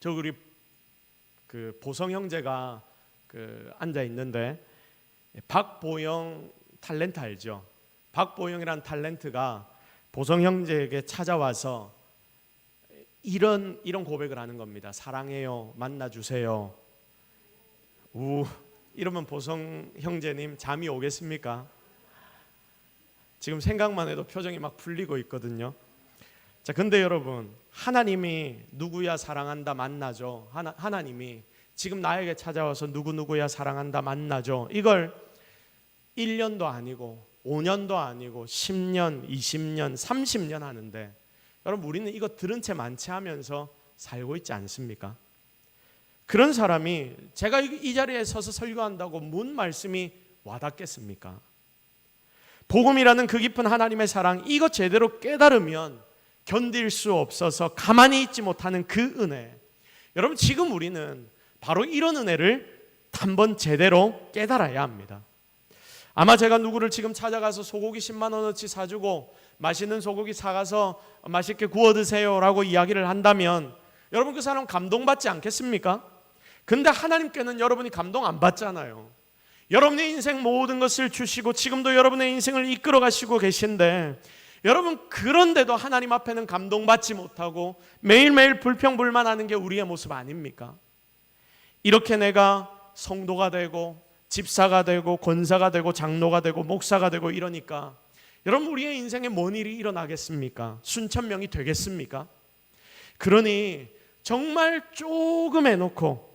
우리 보성 형제가 앉아 있는데 박보영 탤런트 알죠? 박보영이란 탤런트가 보성 형제에게 찾아와서 이런 고백을 하는 겁니다. 사랑해요. 만나주세요. 이러면 보성 형제님 잠이 오겠습니까? 지금 생각만 해도 표정이 막 풀리고 있거든요. 자, 근데 여러분 하나님이 누구야 사랑한다 만나죠. 하나님이 지금 나에게 찾아와서 누구야 사랑한다 만나죠. 이걸 1년도 아니고 5년도 아니고 10년, 20년, 30년 하는데 여러분 우리는 이거 들은 채 많지 하면서 살고 있지 않습니까? 그런 사람이 제가 이 자리에 서서 설교한다고 뭔 말씀이 와닿겠습니까? 복음이라는 그 깊은 하나님의 사랑, 이거 제대로 깨달으면 견딜 수 없어서 가만히 있지 못하는 그 은혜. 여러분 지금 우리는 바로 이런 은혜를 한번 제대로 깨달아야 합니다. 아마 제가 누구를 지금 찾아가서 소고기 10만 원어치 사주고 맛있는 소고기 사가서 맛있게 구워 드세요 라고 이야기를 한다면 여러분 그 사람 감동받지 않겠습니까? 근데 하나님께는 여러분이 감동 안 받잖아요. 여러분의 인생 모든 것을 주시고 지금도 여러분의 인생을 이끌어 가시고 계신데 여러분 그런데도 하나님 앞에는 감동받지 못하고 매일매일 불평불만하는 게 우리의 모습 아닙니까? 이렇게 내가 성도가 되고 집사가 되고 권사가 되고 장로가 되고 목사가 되고 이러니까 여러분 우리의 인생에 뭔 일이 일어나겠습니까? 순천명이 되겠습니까? 그러니 정말 조금 해놓고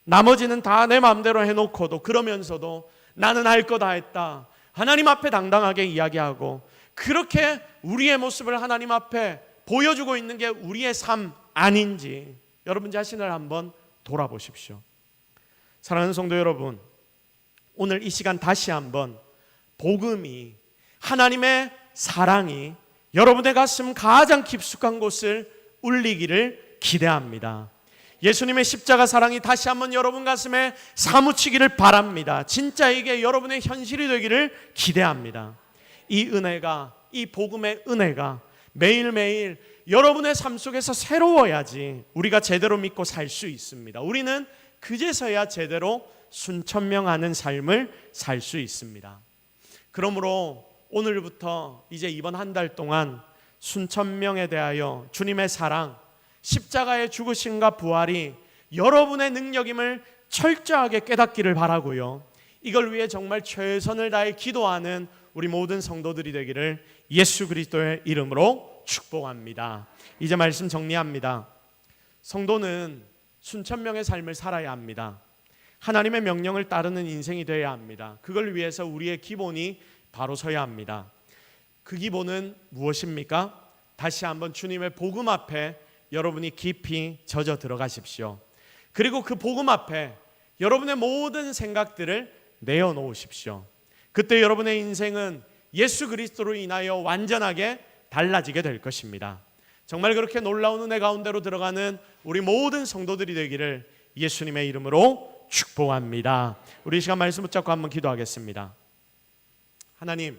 나머지는 다 내 마음대로 해놓고도 그러면서도 나는 할 거 다 했다 하나님 앞에 당당하게 이야기하고 그렇게 우리의 모습을 하나님 앞에 보여주고 있는 게 우리의 삶 아닌지 여러분 자신을 한번 돌아보십시오. 사랑하는 성도 여러분, 오늘 이 시간 다시 한번 복음이 하나님의 사랑이 여러분의 가슴 가장 깊숙한 곳을 울리기를 기대합니다. 예수님의 십자가 사랑이 다시 한번 여러분 가슴에 사무치기를 바랍니다. 진짜 이게 여러분의 현실이 되기를 기대합니다. 이 은혜가, 이 복음의 은혜가 매일매일 여러분의 삶 속에서 새로워야지 우리가 제대로 믿고 살 수 있습니다. 우리는 그제서야 제대로 순천명하는 삶을 살 수 있습니다. 그러므로 오늘부터 이제 이번 한 달 동안 순천명에 대하여 주님의 사랑, 십자가의 죽으심과 부활이 여러분의 능력임을 철저하게 깨닫기를 바라고요. 이걸 위해 정말 최선을 다해 기도하는 우리 모든 성도들이 되기를 예수 그리스도의 이름으로 축복합니다. 이제 말씀 정리합니다. 성도는 순천명의 삶을 살아야 합니다. 하나님의 명령을 따르는 인생이 되어야 합니다. 그걸 위해서 우리의 기본이 바로 서야 합니다. 그 기본은 무엇입니까? 다시 한번 주님의 복음 앞에 여러분이 깊이 젖어 들어가십시오. 그리고 그 복음 앞에 여러분의 모든 생각들을 내어놓으십시오. 그때 여러분의 인생은 예수 그리스도로 인하여 완전하게 달라지게 될 것입니다. 정말 그렇게 놀라운 은혜 가운데로 들어가는 우리 모든 성도들이 되기를 예수님의 이름으로 축복합니다. 우리 이 시간 말씀 붙잡고 한번 기도하겠습니다. 하나님,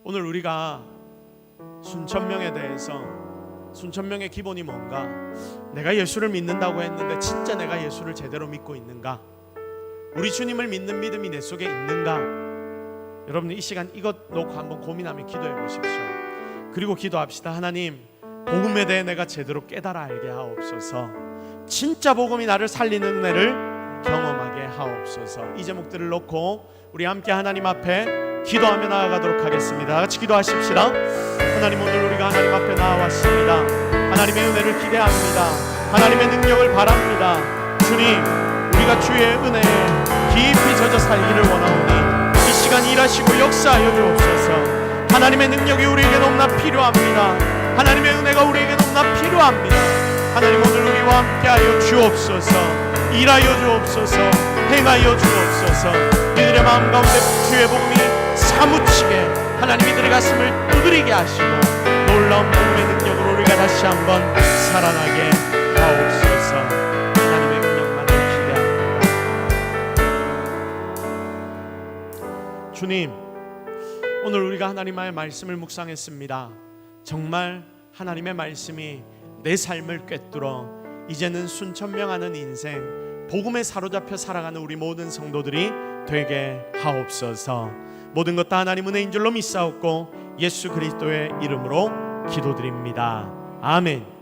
오늘 우리가 순천명에 대해서 순천명의 기본이 뭔가, 내가 예수를 믿는다고 했는데 진짜 내가 예수를 제대로 믿고 있는가, 우리 주님을 믿는 믿음이 내 속에 있는가, 여러분 이 시간 이것 놓고 한번 고민하며 기도해 보십시오. 그리고 기도합시다. 하나님, 복음에 대해 내가 제대로 깨달아 알게 하옵소서. 진짜 복음이 나를 살리는 은혜를 경험하게 하옵소서. 이 제목들을 놓고 우리 함께 하나님 앞에 기도하며 나아가도록 하겠습니다. 다 같이 기도하십시다. 하나님, 오늘 우리가 하나님 앞에 나와왔습니다. 하나님의 은혜를 기대합니다. 하나님의 능력을 바랍니다. 주님, 우리가 주의 은혜에 깊이 젖어 살기를 원하오니 이 시간 일하시고 역사하여 주옵소서. 하나님의 능력이 우리에게 너무나 필요합니다. 하나님의 은혜가 우리에게 너무나 필요합니다. 하나님, 오늘 우리와 함께하여 주옵소서. 일하여 주옵소서. 행하여 주옵소서. 이들의 마음 가운데 주의 복음이 사무치게 하나님 이들의 가슴을 두드리게 하시고 놀라운 복음의 능력으로 우리가 다시 한번 살아나게 하옵소서. 하나님의 능력만을 기대합니다. 주님, 오늘 우리가 하나님의 말씀을 묵상했습니다. 정말 하나님의 말씀이 내 삶을 꿰뚫어 이제는 순천명하는 인생, 복음에 사로잡혀 살아가는 우리 모든 성도들이 되게 하옵소서. 모든 것 다 하나님 은혜인 줄로 믿사옵고 예수 그리스도의 이름으로 기도드립니다. 아멘.